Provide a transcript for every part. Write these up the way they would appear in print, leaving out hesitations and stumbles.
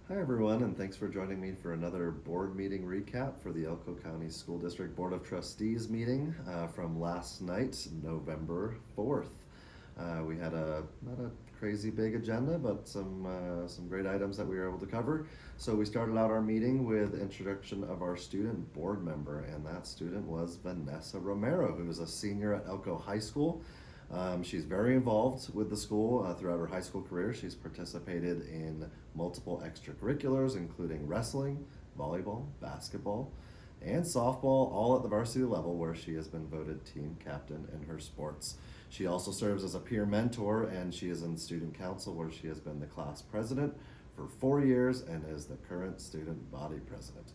Hi everyone, and thanks for joining me for another board meeting recap for the Elko County School District Board of Trustees meeting from last night, November 4th. We had not a crazy big agenda, but some great items that we were able to cover. So we started out our meeting with introduction of our student board member, and that student was Vanessa Romero, who is a senior at Elko High School. She's very involved with the school throughout her high school career. She's participated in multiple extracurriculars, including wrestling, volleyball, basketball, and softball, all at the varsity level, where she has been voted team captain in her sports. She also serves as a peer mentor, and she is in student council, where she has been the class president for 4 years and is the current student body president.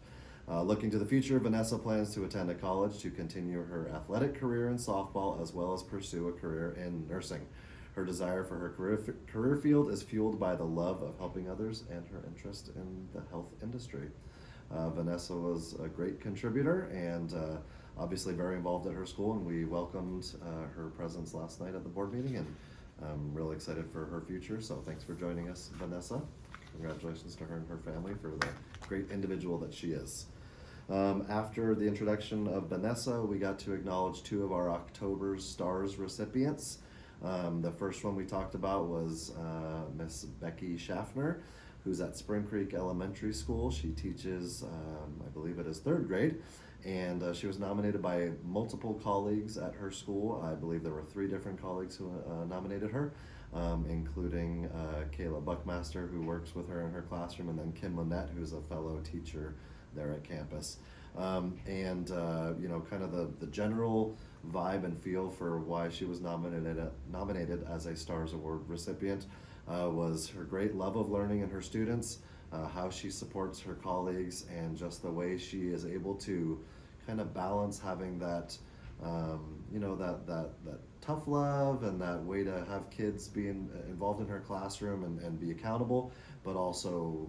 Looking to the future, Vanessa plans to attend a college to continue her athletic career in softball as well as pursue a career in nursing. Her desire for her career field is fueled by the love of helping others and her interest in the health industry. Vanessa was a great contributor and obviously very involved at her school, and we welcomed her presence last night at the board meeting, and I'm really excited for her future. So thanks for joining us, Vanessa. Congratulations to her and her family for the great individual that she is. After the introduction of Vanessa, we got to acknowledge two of our October's Stars recipients. The first one we talked about was Miss Becky Schaffner, who's at Spring Creek Elementary School. She teaches, I believe it is third grade, and she was nominated by multiple colleagues at her school. I believe there were 3 different colleagues who nominated her, including Kayla Buckmaster, who works with her in her classroom, and then Kim Lynette, who's a fellow teacher there at campus. Kind of the general vibe and feel for why she was nominated as a Stars Award recipient was her great love of learning and her students, how she supports her colleagues, and just the way she is able to kind of balance having that that tough love and that way to have kids being involved in her classroom and be accountable, but also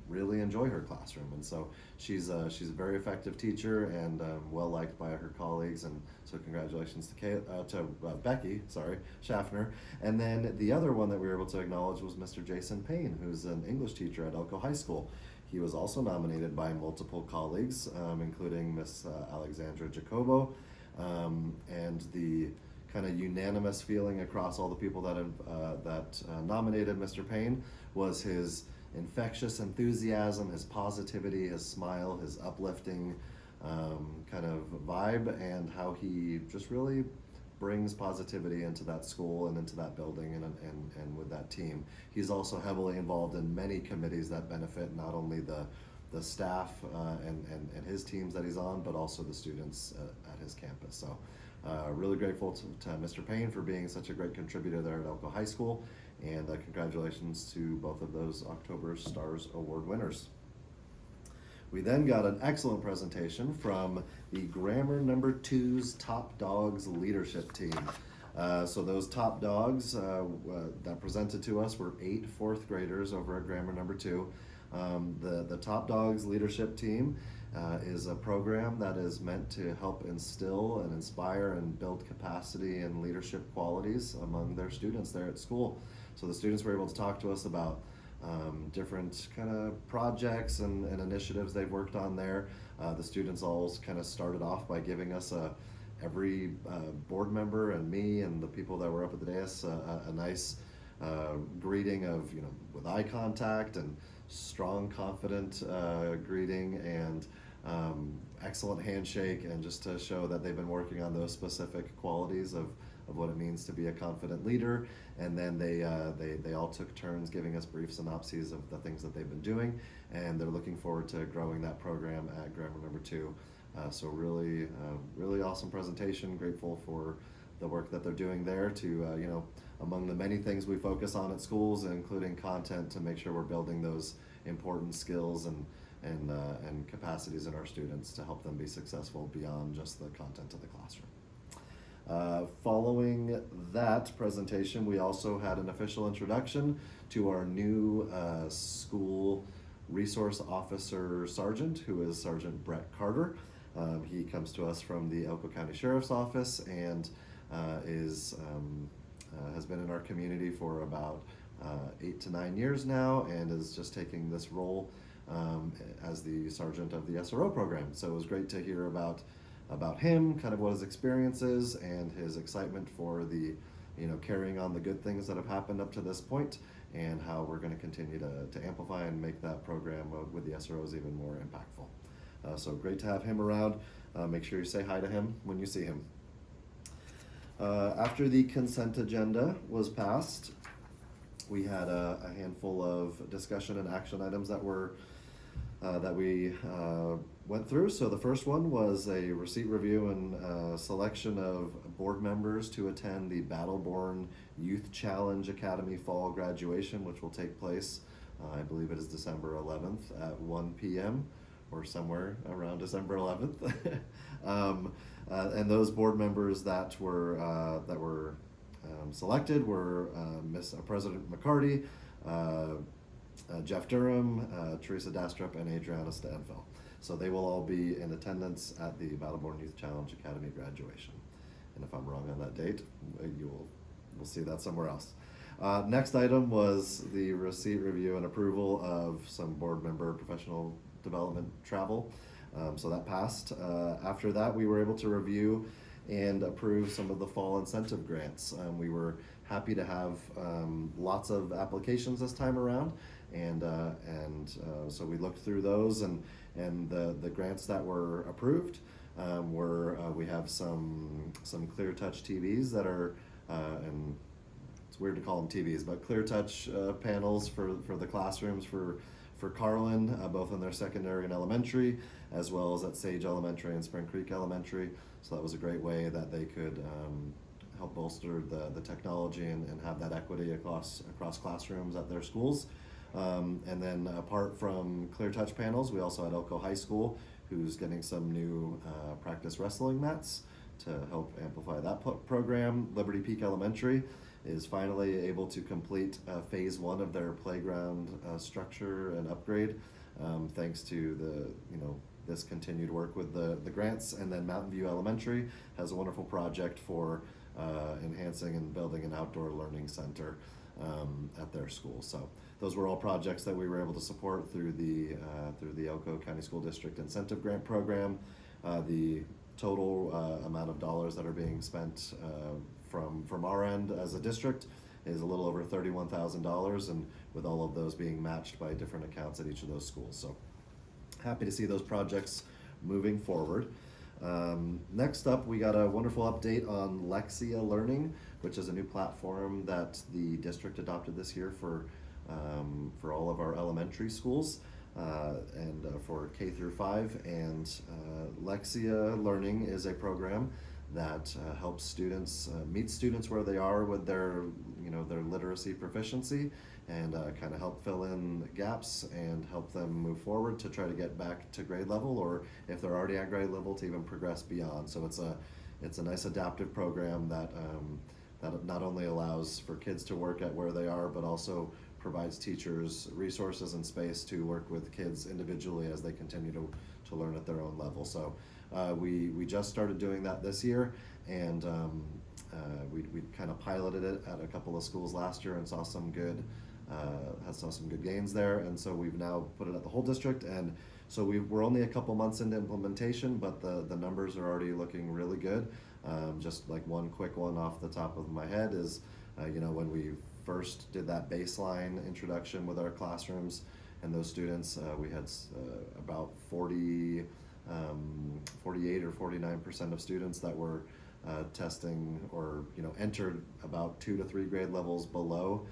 really enjoy her classroom. And so she's a very effective teacher and well liked by her colleagues. And so congratulations to Becky, Schaffner. And then the other one that we were able to acknowledge was Mr. Jason Payne, who's an English teacher at Elko High School. He was also nominated by multiple colleagues, including Miss Alexandra Jacobo, and the kind of unanimous feeling across all the people that nominated Mr. Payne was his infectious enthusiasm, his positivity, his smile, his uplifting kind of vibe, and how he just really brings positivity into that school and into that building and with that team. He's also heavily involved in many committees that benefit not only the staff and his teams that he's on, but also the students at his campus. So really grateful to Mr. Payne for being such a great contributor there at Elko High School, and congratulations to both of those October Stars Award winners. We then got an excellent presentation from the Grammar Number 2's Top Dogs leadership team. So those top dogs that presented to us were 8 fourth graders over at Grammar Number 2. The Top Dogs leadership team is a program that is meant to help instill and inspire and build capacity and leadership qualities among their students there at school. So the students were able to talk to us about different kind of projects and initiatives they've worked on there. The students all kind of started off by giving us every board member and me and the people that were up at the dais a nice greeting of, with eye contact and strong, confident greeting and excellent handshake, and just to show that they've been working on those specific qualities of what it means to be a confident leader. And then they all took turns giving us brief synopses of the things that they've been doing, and they're looking forward to growing that program at Grammar Number 2. So really awesome presentation. Grateful for the work that they're doing there to, among the many things we focus on at schools, including content, to make sure we're building those important skills and capacities in our students to help them be successful beyond just the content of the classroom. Following that presentation, we also had an official introduction to our new school resource officer sergeant, who is Sergeant Brett Carter. He comes to us from the Elko County Sheriff's Office and has been in our community for about 8 to 9 years now, and is just taking this role as the sergeant of the SRO program. So it was great to hear about him, kind of what his experience is, and his excitement for the, carrying on the good things that have happened up to this point, and how we're going to continue to amplify and make that program with the SROs even more impactful. So great to have him around. Make sure you say hi to him when you see him. After the consent agenda was passed, we had a handful of discussion and action items that we went through. So the first one was a receipt review and selection of board members to attend the Battleborn Youth Challenge Academy Fall Graduation, which will take place, I believe it is December 11th at 1 p.m. or somewhere around December 11th. And those board members that were selected were President McCarty, Jeff Durham, Teresa Dastrup, and Adriana Stanfill. So they will all be in attendance at the Battleborn Youth Challenge Academy graduation. And if I'm wrong on that date, we'll see that somewhere else. Next item was the receipt, review, and approval of some board member professional development travel. So that passed. After that, we were able to review and approve some of the fall incentive grants. We were happy to have lots of applications this time around, and so we looked through those, and the grants that were approved we have some ClearTouch TVs that are and it's weird to call them TVs, but ClearTouch panels for the classrooms for Carlin, both in their secondary and elementary, as well as at Sage Elementary and Spring Creek Elementary. So that was a great way that they could help bolster the technology and have that equity across classrooms at their schools. And then apart from ClearTouch panels, we also had Elko High School, who's getting some new practice wrestling mats to help amplify that program. Liberty Peak Elementary is finally able to complete phase 1 of their playground structure and upgrade, thanks to this continued work with the grants. And then Mountain View Elementary has a wonderful project for enhancing and building an outdoor learning center at their school. So those were all projects that we were able to support through the Elko County School District Incentive Grant Program. The total amount of dollars that are being spent from our end as a district is a little over $31,000, and with all of those being matched by different accounts at each of those schools. So happy to see those projects moving forward. Next up, we got a wonderful update on Lexia Learning, which is a new platform that the district adopted this year for all of our elementary schools and for K through 5. And Lexia Learning is a program that helps students meet students where they are with their literacy proficiency, and kind of help fill in gaps and help them move forward to try to get back to grade level, or if they're already at grade level, to even progress beyond. So it's a nice adaptive program that not only allows for kids to work at where they are, but also provides teachers resources and space to work with kids individually as they continue to learn at their own level. So we just started doing that this year, and we kind of piloted it at a couple of schools last year and saw some good gains there, and so we've now put it at the whole district. And so we're only a couple months into implementation, but the numbers are already looking really good. Just like one quick one off the top of my head is, when we first did that baseline introduction with our classrooms and those students, we had about 48 or 49% of students that were testing or entered about 2 to 3 grade levels below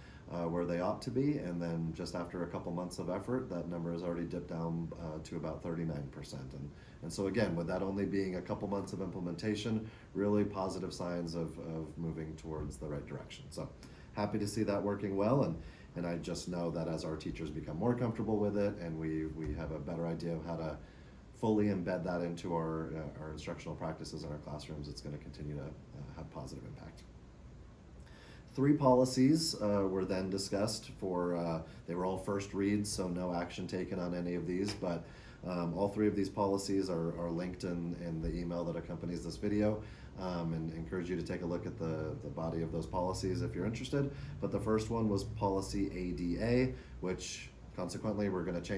where they ought to be. And then just after a couple months of effort, that number has already dipped down to about 39%. And so again, with that only being a couple months of implementation, really positive signs of moving towards the right direction. So happy to see that working well, and I just know that as our teachers become more comfortable with it, and we have a better idea of how to fully embed that into our instructional practices in our classrooms, it's going to continue to have positive impact. Three policies were then discussed they were all first reads, so no action taken on any of these, but all three of these policies are linked in the email that accompanies this video, and encourage you to take a look at the body of those policies if you're interested. But the first one was policy ADA, which consequently we're going to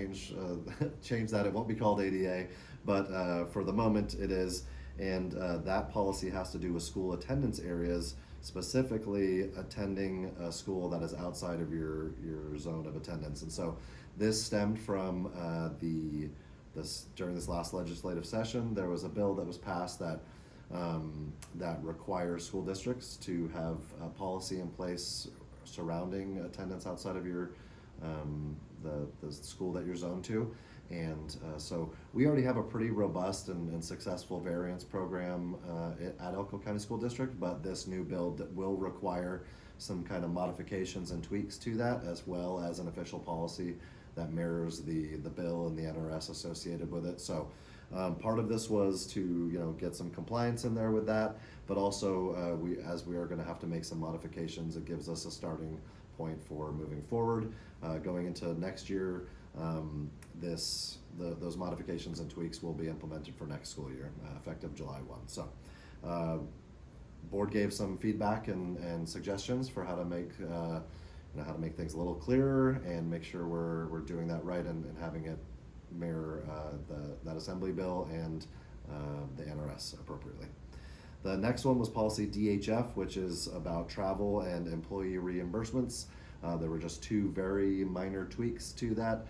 change that. It won't be called ADA, but for the moment it is. And that policy has to do with school attendance areas, specifically attending a school that is outside of your zone of attendance. And so this stemmed from during this last legislative session, there was a bill that was passed that requires school districts to have a policy in place surrounding attendance outside of the school that you're zoned to. And so we already have a pretty robust and successful variance program at Elko County School District, but this new bill will require some kind of modifications and tweaks to that, as well as an official policy that mirrors the bill and the NRS associated with it. So part of this was to get some compliance in there with that, but also as we are going to have to make some modifications, it gives us a starting point for moving forward going into next year. Those modifications and tweaks will be implemented for next school year, effective July 1. So board gave some feedback and suggestions for how to make things a little clearer and make sure we're doing that right and having it mirror that assembly bill and the NRS appropriately. The next one was policy DHF, which is about travel and employee reimbursements. There were just two very minor tweaks to that.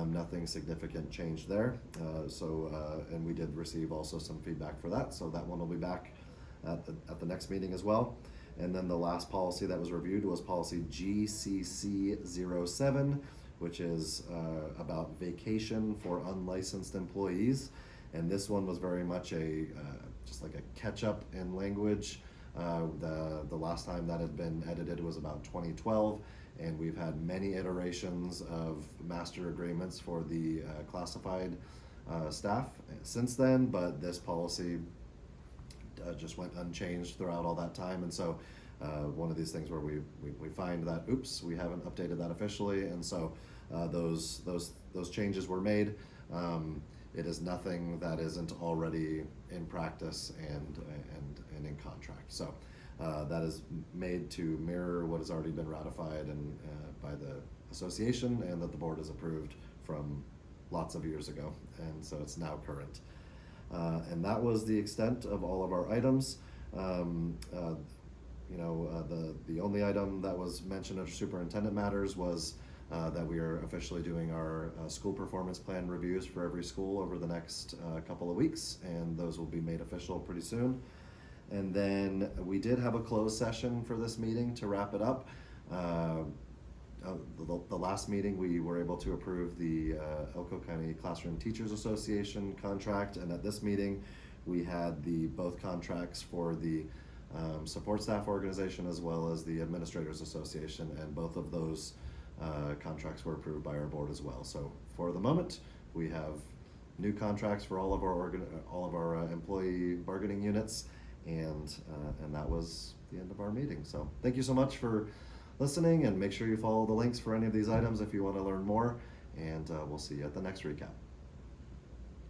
Nothing significant changed there. And we did receive also some feedback for that, so that one will be back at the next meeting as well. And then the last policy that was reviewed was policy GCC07, which is about vacation for unlicensed employees. And this one was very much just like a catch-up in language. The last time that had been edited was about 2012, and we've had many iterations of master agreements for the classified staff since then, but this policy just went unchanged throughout all that time. And so one of these things where we find that, oops, we haven't updated that officially, and so those changes were made. It is nothing that isn't already in practice and in contract. So that is made to mirror what has already been ratified and by the association, and that the board has approved from lots of years ago, and so it's now current. And that was the extent of all of our items. The only item that was mentioned under superintendent matters was that we are officially doing our school performance plan reviews for every school over the next couple of weeks, and those will be made official pretty soon. And then we did have a closed session for this meeting to wrap it up. The last meeting we were able to approve the Elko County Classroom Teachers Association contract, and at this meeting we had both contracts for the support staff organization as well as the Administrators Association, and both of those contracts were approved by our board as well. So for the moment, we have new contracts for all of our employee bargaining units, and that was the end of our meeting. So thank you so much for listening, and make sure you follow the links for any of these items if you want to learn more, and we'll see you at the next recap.